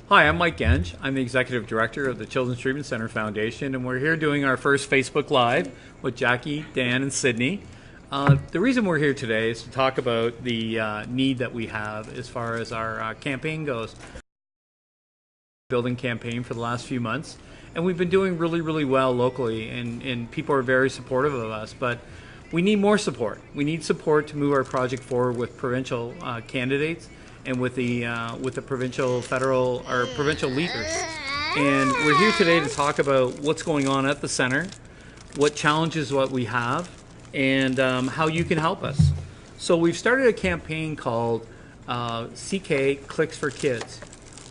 Hi, I'm Mike Genge. I'm the Executive Director of the Children's Treatment Center Foundation, and we're here doing our first Facebook Live with Jackie, Dan, and Sydney. The reason we're here today is to talk about the need that we have as far as our campaign goes. Building campaign for the last few months, and we've been doing really well locally, and people are very supportive of us, but we need more support. We need support to move our project forward with provincial candidates and with the provincial, federal, or provincial leaders. And we're here today to talk about what's going on at the center, what challenges what we have, and how you can help us. So we've started a campaign called CK Clicks for Kids.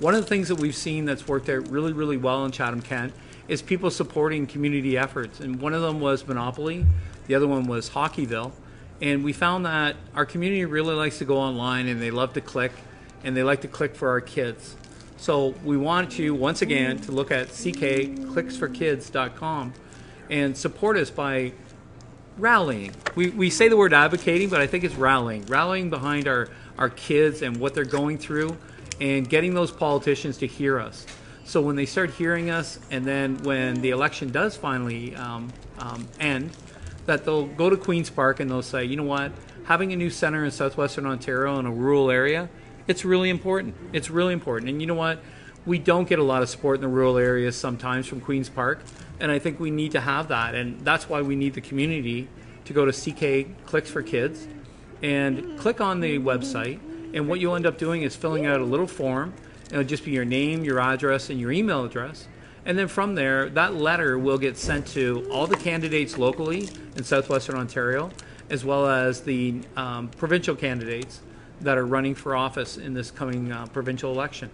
One of the things that we've seen that's worked out really well in Chatham-Kent is people supporting community efforts. And one of them was Monopoly, the other one was Hockeyville. And we found that our community really likes to go online and they love to click, and they like to click for our kids. So we want you, once again, to look at ckclicksforkids.com and support us by rallying. We say the word advocating, but I think it's rallying behind our kids and what they're going through, and getting those politicians to hear us. So when they start hearing us, and then when the election does finally end, that they'll go to Queen's Park and they'll say, you know what, having a new center in southwestern Ontario in a rural area, it's really important. It's really important. And you know what, we don't get a lot of support in the rural areas sometimes from Queen's Park, and I think we need to have that, and that's why we need the community to go to CK Clicks for Kids and click on the website. And what you'll end up doing is filling out a little form. It'll just be your name, your address, and your email address. And then from there, that letter will get sent to all the candidates locally in southwestern Ontario, as well as the provincial candidates that are running for office in this coming provincial election.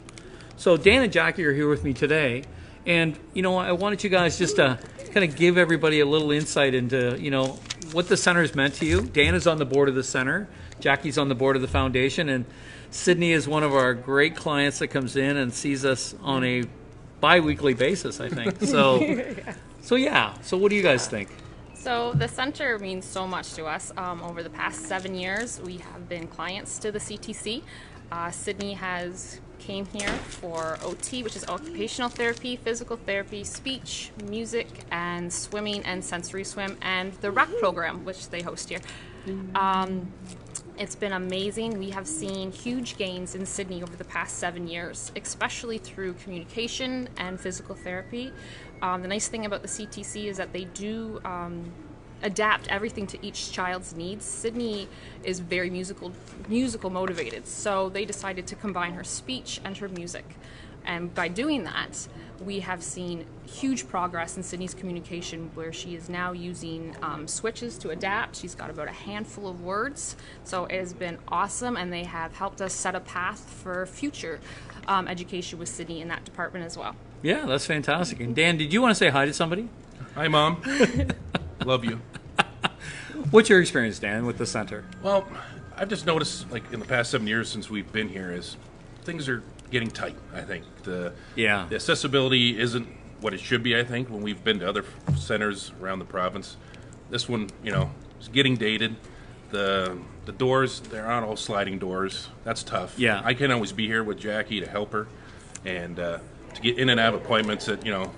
So Dan and Jackie are here with me today. And, you know, I wanted you guys just to kind of give everybody a little insight into, you know, what the center has meant to you. Dan is on the board of the center. Jackie's on the board of the foundation. And Sydney is one of our great clients that comes in and sees us on a bi-weekly basis, I think. So, So what do you guys think? So the center means so much to us. Over the past 7 years, we have been clients to the CTC. Sydney has came here for OT, which is occupational therapy, physical therapy, speech, music, and swimming and sensory swim, and the rec program, which they host here. It's been amazing. We have seen huge gains in Sydney over the past 7 years, especially through communication and physical therapy. The nice thing about the CTC is that they do adapt everything to each child's needs. Sydney is very musical motivated, so they decided to combine her speech and her music. And by doing that, we have seen huge progress in Sydney's communication, where she is now using switches to adapt. She's got about a handful of words. So it has been awesome, and they have helped us set a path for future education with Sydney in that department as well. Yeah, that's fantastic. And Dan, did you want to say hi to somebody? Hi, Mom. Love you. What's your experience, Dan, with the center? Well, I've just noticed, like, in the past 7 years since we've been here, is things are getting tight, I think. The accessibility isn't what it should be, I think, when we've been to other centers around the province. This one, you know, is getting dated. The doors, they're not all sliding doors. That's tough. Yeah. I can't always be here with Jackie to help her. And to get in and out of appointments, that, you know,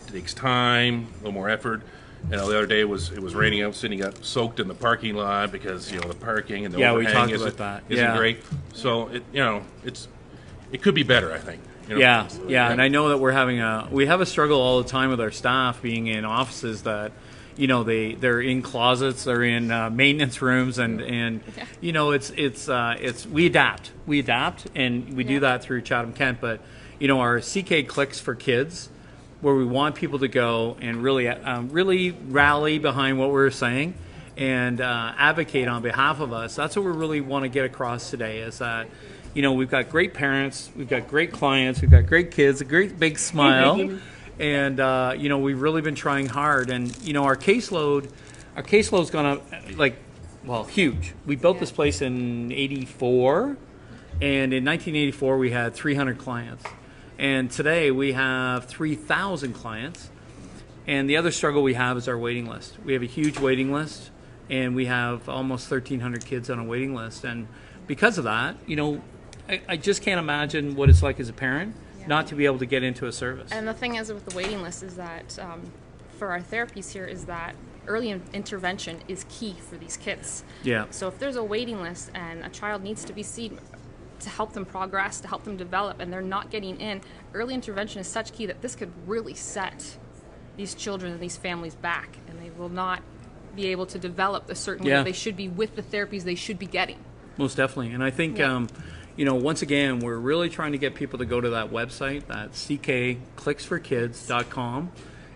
takes time, a little more effort. You know, the other day it was raining out. Sydney got soaked in the parking lot because, you know, the parking and the overhang isn't great. So it could be better, I think. You know? Yeah, and I know that we have a struggle all the time with our staff being in offices that, you know, they're in closets, they're in maintenance rooms, and you know, it's we adapt, and we do that through Chatham-Kent. But you know, our CK Clicks for Kids, where we want people to go and really rally behind what we're saying and advocate on behalf of us. That's what we really want to get across today, is that, you know, we've got great parents, we've got great clients, we've got great kids, a great big smile, and you know, we've really been trying hard. And you know, our caseload's gone up huge. We built this place in '84, and in 1984 we had 300 clients. And today we have 3,000 clients. And the other struggle we have is our waiting list. We have a huge waiting list, and we have almost 1,300 kids on a waiting list. And because of that, you know, I just can't imagine what it's like as a parent not to be able to get into a service. And the thing is with the waiting list is that for our therapies here is that early intervention is key for these kids. Yeah. So if there's a waiting list and a child needs to be seen to help them progress, to help them develop, and they're not getting in, early intervention is such key that this could really set these children and these families back, and they will not be able to develop a certain way that they should be with the therapies they should be getting. Most definitely. And I think, you know, once again, we're really trying to get people to go to that website, that ckclicksforkids.com,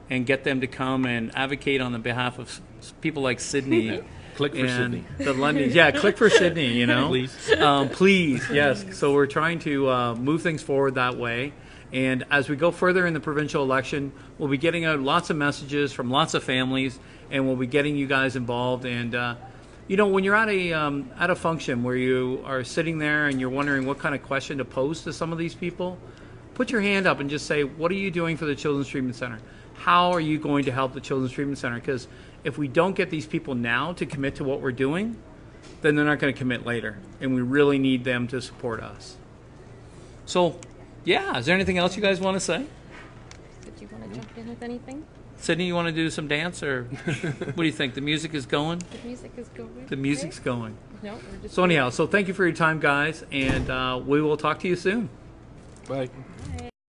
and get them to come and advocate on the behalf of people like Sydney. Click for Sydney. The London, click for Sydney, you know. Please. Please, yes. So we're trying to move things forward that way. And as we go further in the provincial election, we'll be getting out lots of messages from lots of families, and we'll be getting you guys involved. And you know, when you're at a function where you are sitting there and you're wondering what kind of question to pose to some of these people, put your hand up and just say, what are you doing for the Children's Treatment Center? How are you going to help the Children's Treatment Center? Because if we don't get these people now to commit to what we're doing, then they're not going to commit later. And we really need them to support us. So, yeah, is there anything else you guys want to say? Did you want to jump in with anything? Sydney, you want to do some dance, or what do you think? The music is going? The music is going. The music's going. No, we're just. So anyhow, so thank you for your time, guys, and we will talk to you soon. Bye. Bye.